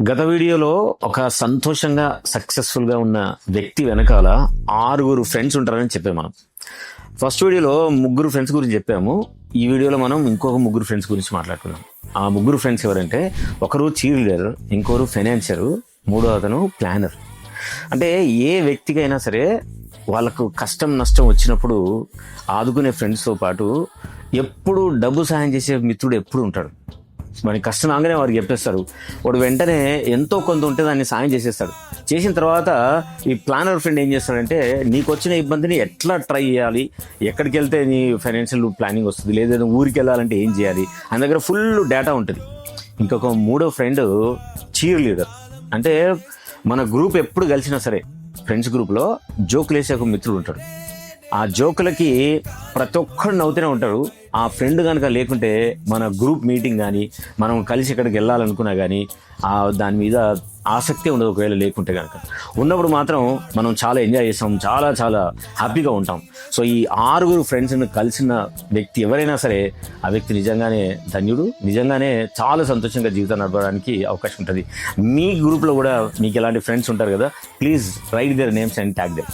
గత వీడియోలో ఒక సంతోషంగా సక్సెస్ఫుల్గా ఉన్న వ్యక్తి వెనకాల 6 ఫ్రెండ్స్ ఉంటారని చెప్పాము మనం. ఫస్ట్ వీడియోలో 3 ఫ్రెండ్స్ గురించి చెప్పాము. ఈ వీడియోలో మనం ఇంకొక 3 ఫ్రెండ్స్ గురించి మాట్లాడుకున్నాం. ఆ 3 ఫ్రెండ్స్ ఎవరంటే, ఒకరు చీర్ లీడర్, ఇంకొకరు ఫైనాన్షియర్, మూడో అతను ప్లానర్. అంటే ఏ వ్యక్తికైనా సరే వాళ్ళకు కష్టం నష్టం వచ్చినప్పుడు ఆదుకునే ఫ్రెండ్స్తో పాటు ఎప్పుడు డబ్బు సహాయం చేసే మిత్రుడు ఎప్పుడు ఉంటాడు. మనకి కష్టం రాగానే వారికి చెప్పేస్తారు. వాడు వెంటనే ఎంతో కొంత ఉంటే దాన్ని సాయం చేసేస్తాడు. చేసిన తర్వాత ఈ ప్లానర్ ఫ్రెండ్ ఏం చేస్తాడంటే, నీకు వచ్చిన ఇబ్బందిని ఎట్లా ట్రై చేయాలి, ఎక్కడికి వెళ్తే నీ ఫైనాన్షియల్ ప్లానింగ్ వస్తుంది, లేదా ఊరికి వెళ్ళాలంటే ఏం చేయాలి అని దగ్గర ఫుల్ డేటా ఉంటుంది. ఇంకొక మూడో ఫ్రెండ్ చీర్ లీడర్. అంటే మన గ్రూప్ ఎప్పుడు కలిసినా సరే ఫ్రెండ్స్ గ్రూప్లో జోకులు వేసే ఒక మిత్రుడు ఉంటాడు. ఆ జోకులకి ప్రతి ఒక్కరు నవ్వుతూనే ఉంటాడు. ఆ ఫ్రెండ్ కనుక లేకుంటే మన గ్రూప్ మీటింగ్ కానీ, మనం కలిసి ఎక్కడికి వెళ్ళాలనుకున్నా కానీ దాని మీద ఆసక్తి ఉండదు. ఒకవేళ లేకుంటే కనుక, ఉన్నప్పుడు మాత్రం మనం చాలా ఎంజాయ్ చేస్తాం, చాలా చాలా హ్యాపీగా ఉంటాం. సో ఈ 6 ఫ్రెండ్స్ని కలిసిన వ్యక్తి ఎవరైనా సరే ఆ వ్యక్తి నిజంగానే ధన్యుడు, నిజంగానే చాలా సంతోషంగా జీవితం నడపడానికి అవకాశం ఉంటుంది. మీ గ్రూప్లో కూడా మీకు ఎలాంటి ఫ్రెండ్స్ ఉంటారు కదా, please right their names and tag them.